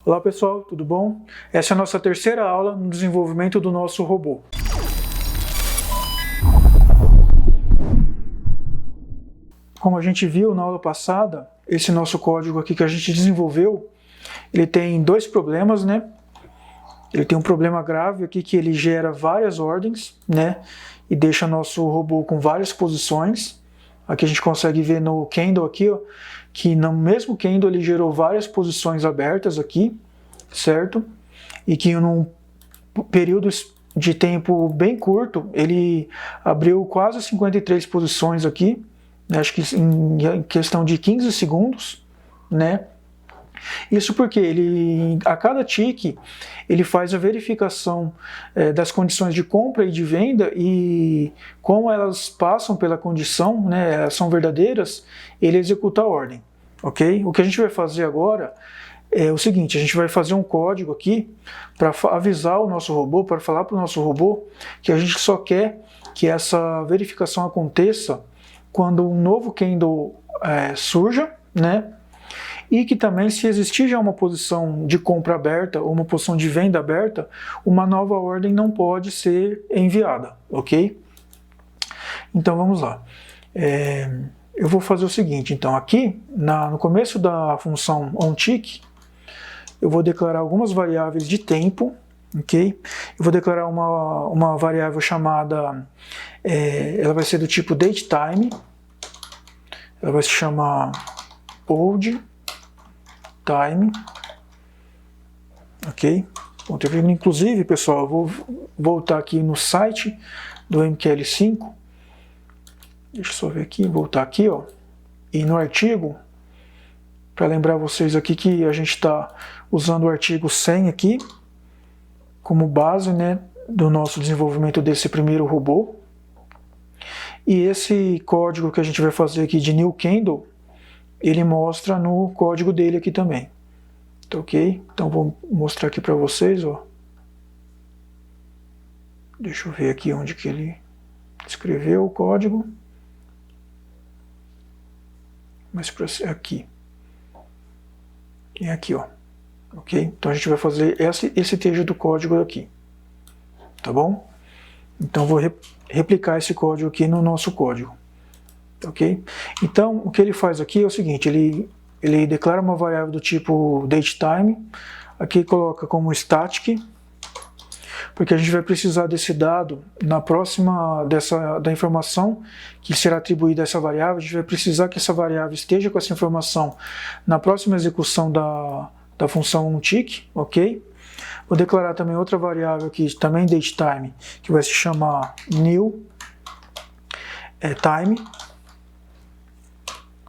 Olá pessoal, tudo bom? Essa é a nossa terceira aula no desenvolvimento do nosso robô. Como a gente viu na aula passada, esse nosso código aqui que a gente desenvolveu, ele tem dois problemas, né? Ele tem um problema grave aqui que ele gera várias ordens, né? E deixa nosso robô com várias posições. Aqui a gente consegue ver no candle aqui, ó, que no mesmo candle ele gerou várias posições abertas aqui, certo? E que num período de tempo bem curto, ele abriu quase 53 posições aqui, né? Acho que em questão de 15 segundos, né? Isso porque ele, a cada tique, ele faz a verificação das condições de compra e de venda e como elas passam pela condição, né, elas são verdadeiras, ele executa a ordem, ok? O que a gente vai fazer agora é o seguinte, a gente vai fazer um código aqui para avisar o nosso robô, para falar para o nosso robô que a gente só quer que essa verificação aconteça quando um novo candle surja, né? E que também, se existir já uma posição de compra aberta ou uma posição de venda aberta, uma nova ordem não pode ser enviada, ok? Então vamos lá. Eu vou fazer o seguinte, então aqui no começo da função onTick, eu vou declarar algumas variáveis de tempo, ok? Eu vou declarar uma variável chamada, ela vai ser do tipo datetime, ela vai se chamar old time, ok? Bom, inclusive, pessoal, eu vou voltar aqui no site do MQL5, deixa eu só ver aqui, voltar aqui, ó, e no artigo, para lembrar vocês aqui que a gente está usando o artigo 100 aqui, como base, né, do nosso desenvolvimento desse primeiro robô, e esse código que a gente vai fazer aqui de new candle, ele mostra no código dele aqui também. Tá ok? Então vou mostrar aqui para vocês, ó. Deixa eu ver aqui onde que ele escreveu o código. Mas para ser aqui. E aqui, ó. Ok? Então a gente vai fazer esse trecho do código aqui. Tá bom? Então vou replicar esse código aqui no nosso código. Ok? Então, o que ele faz aqui é o seguinte, ele declara uma variável do tipo datetime, aqui coloca como static, porque a gente vai precisar desse dado na próxima, da informação que será atribuída a essa variável, a gente vai precisar que essa variável esteja com essa informação na próxima execução da função onTick, ok? Vou declarar também outra variável aqui, também datetime, que vai se chamar new time.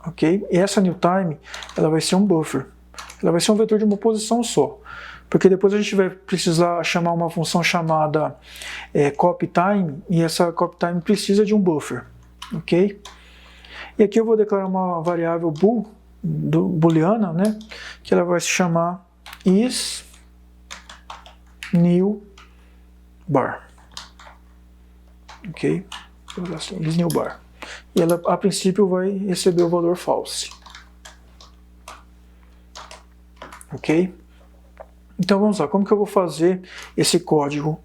Ok? E essa new time, ela vai ser um buffer. Ela vai ser um vetor de uma posição só. Porque depois a gente vai precisar chamar uma função chamada copyTime, e essa copyTime precisa de um buffer. Ok? E aqui eu vou declarar uma variável booleana, né? Que ela vai se chamar is new bar. Ok? Is new bar. E ela, a princípio, vai receber o valor false. Ok? Então vamos lá, como que eu vou fazer esse código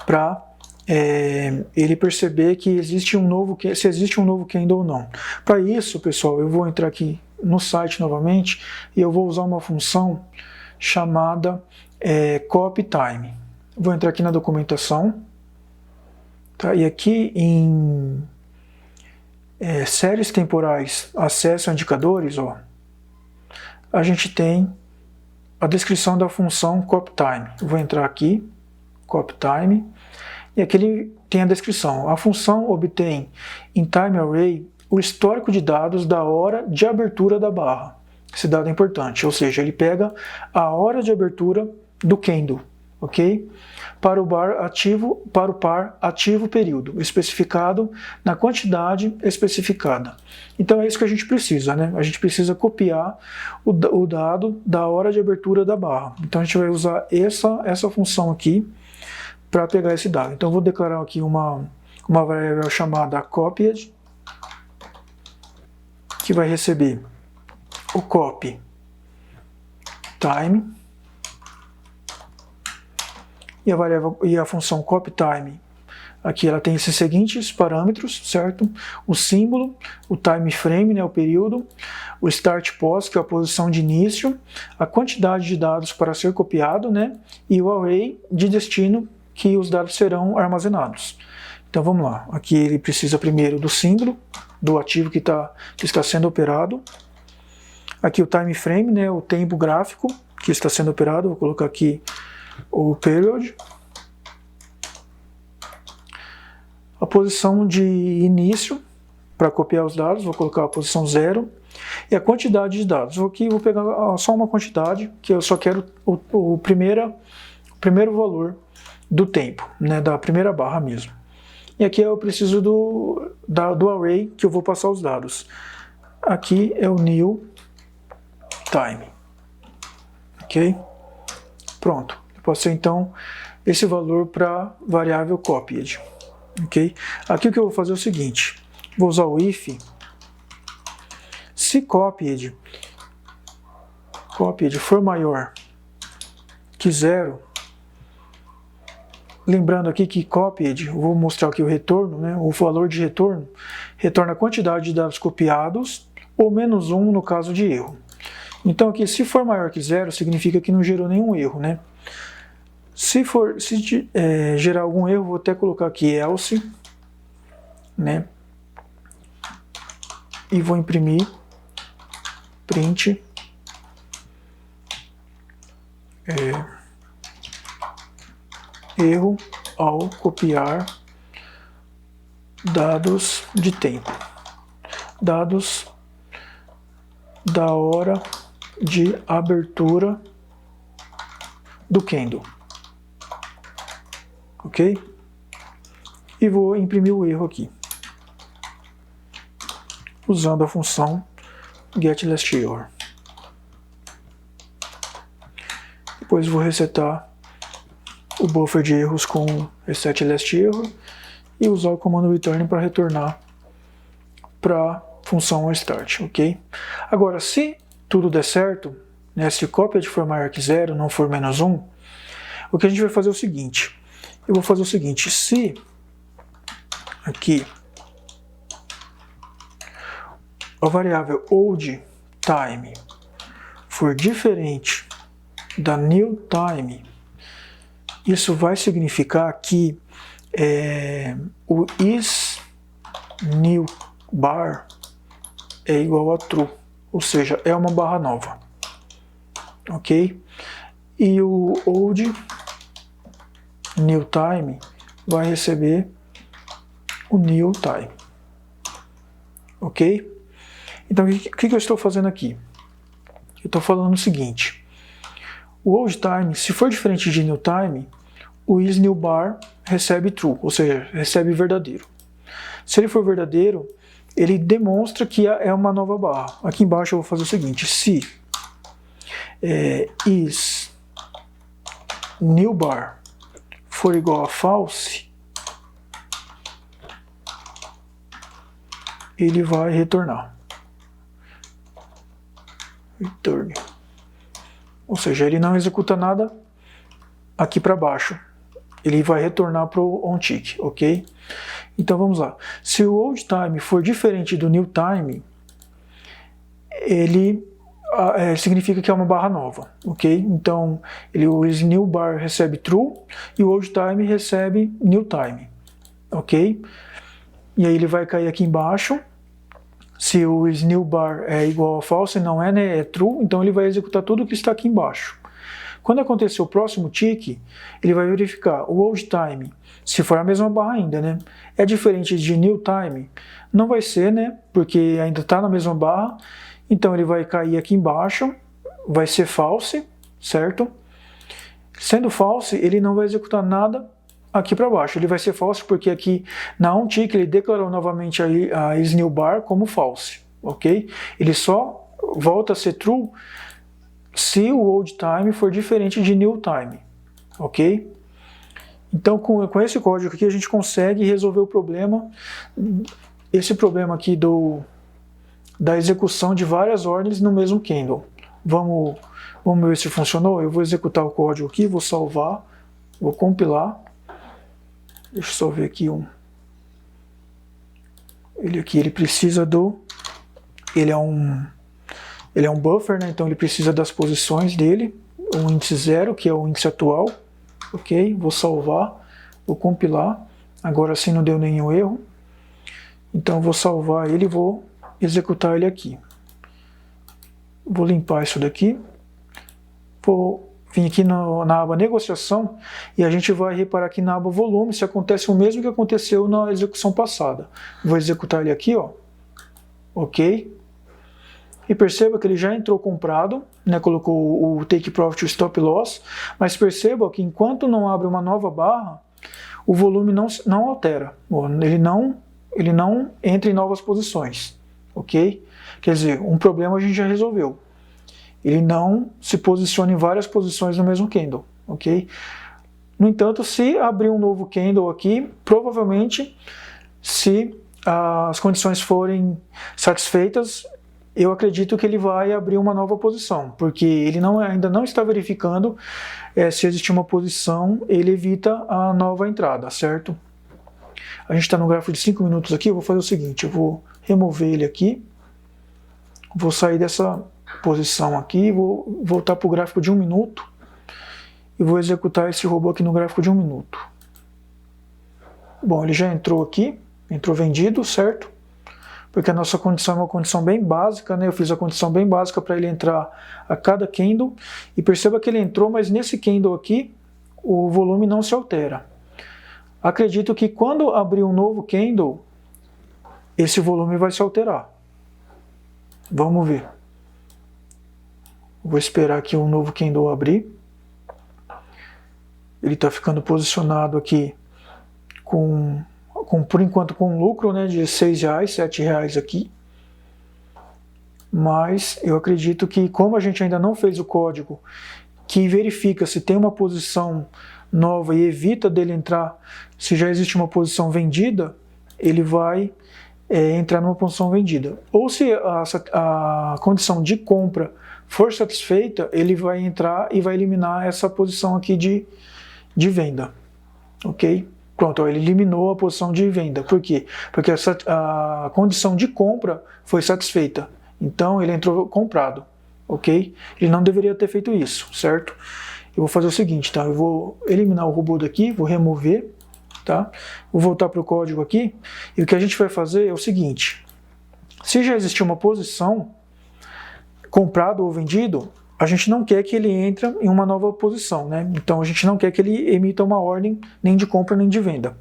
para ele perceber que existe se existe um novo candle ou não. Para isso, pessoal, eu vou entrar aqui no site novamente e eu vou usar uma função chamada copyTime. Vou entrar aqui na documentação, tá? E aqui em séries temporais, acesso a indicadores, ó, a gente tem a descrição da função copyTime. Vou entrar aqui, copyTime, e aqui ele tem a descrição. A função obtém em TimeArray o histórico de dados da hora de abertura da barra. Esse dado é importante, ou seja, ele pega a hora de abertura do candle, ok? Para o par ativo período, especificado na quantidade especificada. Então é isso que a gente precisa, né? A gente precisa copiar o dado da hora de abertura da barra. Então a gente vai usar essa função aqui para pegar esse dado. Então eu vou declarar aqui uma variável chamada copied, que vai receber o copy time e a função copyTime, aqui ela tem esses seguintes parâmetros, certo? O símbolo, o time frame, né, o período, o start pos, que é a posição de início, a quantidade de dados para ser copiado, né, e o array de destino que os dados serão armazenados. Então vamos lá, aqui ele precisa primeiro do símbolo, do ativo que está sendo operado. Aqui o time frame, né, o tempo gráfico que está sendo operado, vou colocar aqui o period. A posição de início para copiar os dados, vou colocar a posição 0. E a quantidade de dados, aqui vou pegar só uma quantidade, que eu só quero o primeiro valor do tempo, né, da primeira barra mesmo. E aqui eu preciso do array que eu vou passar os dados. Aqui é o new time. Ok? Pronto. Eu passei então esse valor para variável copied. Ok? Aqui o que eu vou fazer é o seguinte. Vou usar o if. Se copied for maior que 0, lembrando aqui que copied, vou mostrar aqui o retorno, né, o valor de retorno, retorna a quantidade de dados copiados, ou -1 no caso de erro. Então aqui, se for maior que 0, significa que não gerou nenhum erro, né? Se gerar algum erro, vou até colocar aqui else, né? E vou imprimir print erro ao copiar dados de tempo, dados da hora de abertura do candle, ok? E vou imprimir o erro aqui, usando a função getLastError. Depois vou resetar o buffer de erros com resetLastError e usar o comando return para retornar para a função start, ok? Agora, se tudo der certo, né, se copied for maior que 0, não for -1, o que a gente vai fazer é o seguinte. Eu vou fazer o seguinte, se aqui a variável old time for diferente da new time, isso vai significar que o isNewBar é igual a true, ou seja, é uma barra nova, ok? E o old new time vai receber o new time, ok? Então, o que eu estou fazendo aqui? Eu estou falando o seguinte, o old time, se for diferente de new time, o isNewBar recebe true, ou seja, recebe verdadeiro. Se ele for verdadeiro, ele demonstra que é uma nova barra. Aqui embaixo eu vou fazer o seguinte, se isNewBar for igual a false, ele vai retornar. Return. Ou seja, ele não executa nada aqui para baixo. Ele vai retornar para o onTick, ok? Então vamos lá. Se o old time for diferente do new time, ele significa que é uma barra nova, ok? Então o isNewBar recebe true e o old time recebe new time, ok? E aí ele vai cair aqui embaixo. Se o isNewBar é igual a false, não é, né? É true, então ele vai executar tudo que está aqui embaixo. Quando acontecer o próximo tick, ele vai verificar o old time, se for a mesma barra ainda, né? É diferente de new time? Não vai ser, né? Porque ainda está na mesma barra. Então ele vai cair aqui embaixo, vai ser false, certo? Sendo false, ele não vai executar nada aqui para baixo. Ele vai ser false porque aqui na onTick ele declarou novamente a isNewBar como false, ok? Ele só volta a ser true se o old time for diferente de new time, ok? Então com esse código aqui a gente consegue resolver o problema, esse problema aqui da execução de várias ordens no mesmo candle. Vamos ver se funcionou? Eu vou executar o código aqui, vou salvar Vou compilar. Deixa eu só ver aqui ele aqui, ele precisa ele é um buffer, né? Então ele precisa das posições dele, o índice 0, que é o índice atual. Ok, vou salvar, vou compilar. Agora sim não deu nenhum erro. Então vou salvar ele e vou executar ele aqui. Vou limpar isso daqui. Vou vir aqui na aba negociação e a gente vai reparar aqui na aba volume se acontece o mesmo que aconteceu na execução passada. Vou executar ele aqui, ó. Ok. E perceba que ele já entrou comprado, né, colocou o take profit e o stop loss, mas perceba que enquanto não abre uma nova barra, o volume não altera, ele não entra em novas posições, ok? Quer dizer, um problema a gente já resolveu. Ele não se posiciona em várias posições no mesmo candle, ok? No entanto, se abrir um novo candle aqui, provavelmente, se as condições forem satisfeitas, eu acredito que ele vai abrir uma nova posição, porque ele ainda não está verificando se existir uma posição, ele evita a nova entrada, certo? A gente está no gráfico de 5 minutos aqui, eu vou fazer o seguinte, eu vou remover ele aqui, vou sair dessa posição aqui, vou voltar para o gráfico de 1 minuto e vou executar esse robô aqui no gráfico de 1 minuto. Bom, ele já entrou aqui, entrou vendido, certo? Porque a nossa condição é uma condição bem básica, né? Eu fiz a condição bem básica para ele entrar a cada candle, e perceba que ele entrou, mas nesse candle aqui, o volume não se altera. Acredito que quando abrir um novo candle, esse volume vai se alterar. Vamos ver. Vou esperar aqui um novo candle abrir. Ele está ficando posicionado aqui por enquanto com um lucro, né, de R$6, R$7 aqui. Mas eu acredito que, como a gente ainda não fez o código que verifica se tem uma posição nova e evita dele entrar, se já existe uma posição vendida, ele vai entrar numa posição vendida. Ou se a condição de compra for satisfeita, ele vai entrar e vai eliminar essa posição aqui de venda. Ok? Pronto, ele eliminou a posição de venda. Por quê? Porque a condição de compra foi satisfeita. Então ele entrou comprado. Ok? Ele não deveria ter feito isso, certo? Eu vou fazer o seguinte, tá? Eu vou eliminar o robô daqui, vou remover, tá? Vou voltar para o código aqui. E o que a gente vai fazer é o seguinte. Se já existir uma posição, comprado ou vendido, a gente não quer que ele entre em uma nova posição, né? Então a gente não quer que ele emita uma ordem nem de compra nem de venda.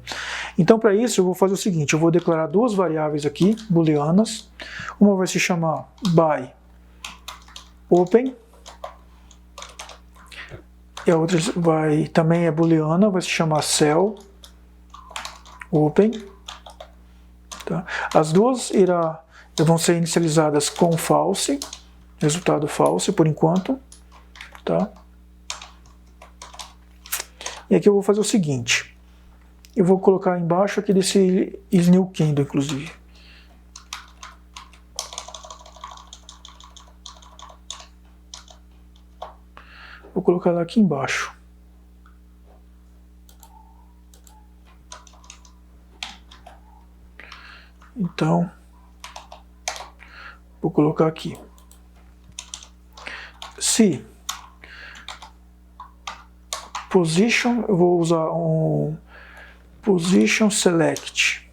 Então para isso eu vou fazer o seguinte, eu vou declarar duas variáveis aqui, booleanas. Uma vai se chamar buy open, e a outra também é booleana, vai se chamar sell open. Tá? As duas vão ser inicializadas com false, resultado false por enquanto, tá? E aqui eu vou fazer o seguinte, eu vou colocar embaixo aqui desse new candle, inclusive. Vou colocar lá aqui embaixo. Então, vou colocar aqui. Se position, eu vou usar um position select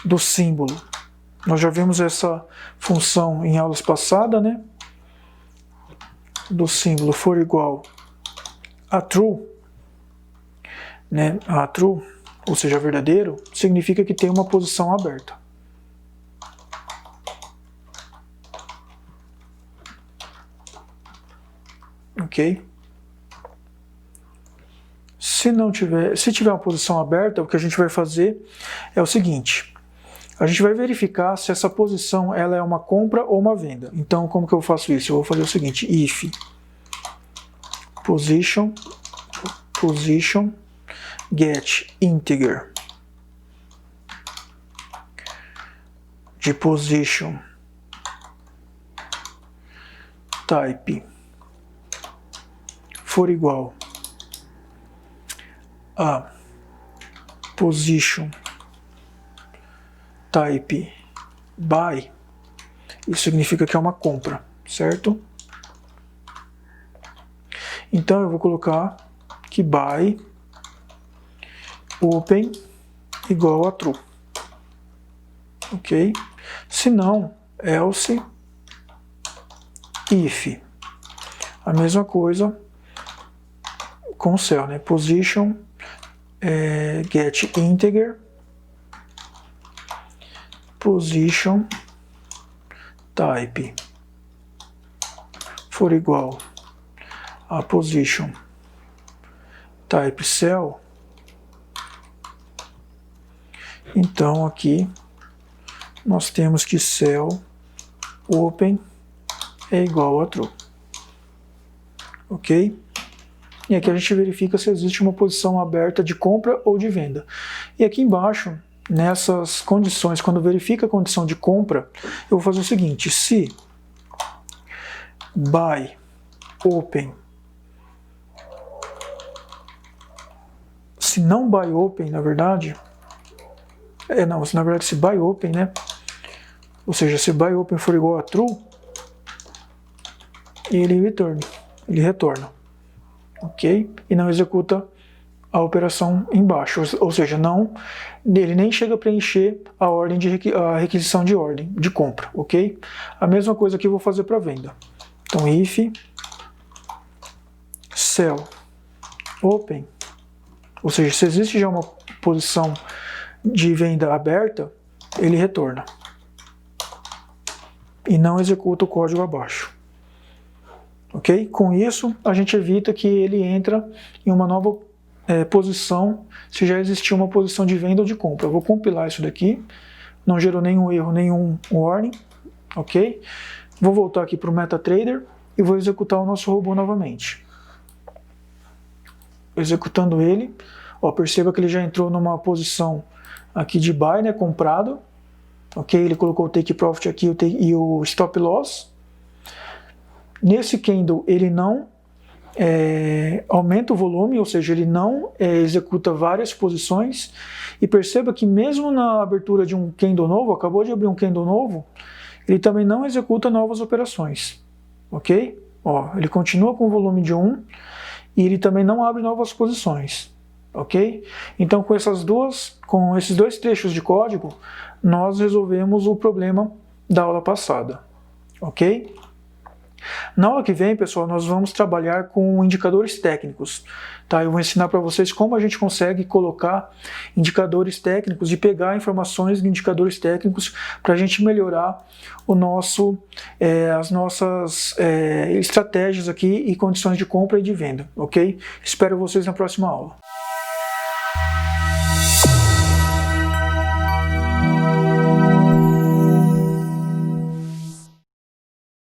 do símbolo. Nós já vimos essa função em aulas passadas, né? Do símbolo for igual a true, né? A true, ou seja, verdadeiro, significa que tem uma posição aberta. Ok? Se tiver uma posição aberta, o que a gente vai fazer é o seguinte, a gente vai verificar se essa posição ela é uma compra ou uma venda. Então, como que eu faço isso? Eu vou fazer o seguinte, if position get integer de position type for igual a position type buy, isso significa que é uma compra, certo? Então eu vou colocar que buy open igual a true, ok? Se não, else if. A mesma coisa com o cell, né? Position get integer, position type for igual a position type cell. Então aqui nós temos que cell open é igual a true, ok? E aqui a gente verifica se existe uma posição aberta de compra ou de venda. E aqui embaixo, nessas condições, quando verifica a condição de compra, eu vou fazer o seguinte: se buy open, se não buy open, na verdade, se buy open, né? Ou seja, se buy open for igual a true, ele retorna, ok? E não executa a operação embaixo, ou seja, ele nem chega a preencher a ordem a requisição de ordem de compra, ok? A mesma coisa que eu vou fazer para venda. Então if cell open, ou seja, se existe já uma posição de venda aberta, ele retorna e não executa o código abaixo. Ok? Com isso, a gente evita que ele entra em uma nova posição, se já existir uma posição de venda ou de compra. Eu vou compilar isso daqui, não gerou nenhum erro, nenhum warning, ok? Vou voltar aqui para o MetaTrader e vou executar o nosso robô novamente. Executando ele, ó, perceba que ele já entrou numa posição aqui de buy, né, comprado, ok? Ele colocou o take profit aqui e o stop loss. Nesse candle ele não aumenta o volume, ou seja, ele não executa várias posições. E perceba que mesmo na abertura de um candle novo, acabou de abrir um candle novo, ele também não executa novas operações, ok? Ó, ele continua com o volume de 1 e ele também não abre novas posições, ok? Então com esses dois trechos de código, nós resolvemos o problema da aula passada, ok? Na aula que vem, pessoal, nós vamos trabalhar com indicadores técnicos, tá? Eu vou ensinar para vocês como a gente consegue colocar indicadores técnicos e pegar informações de indicadores técnicos para a gente melhorar as nossas estratégias aqui e condições de compra e de venda, ok? Espero vocês na próxima aula.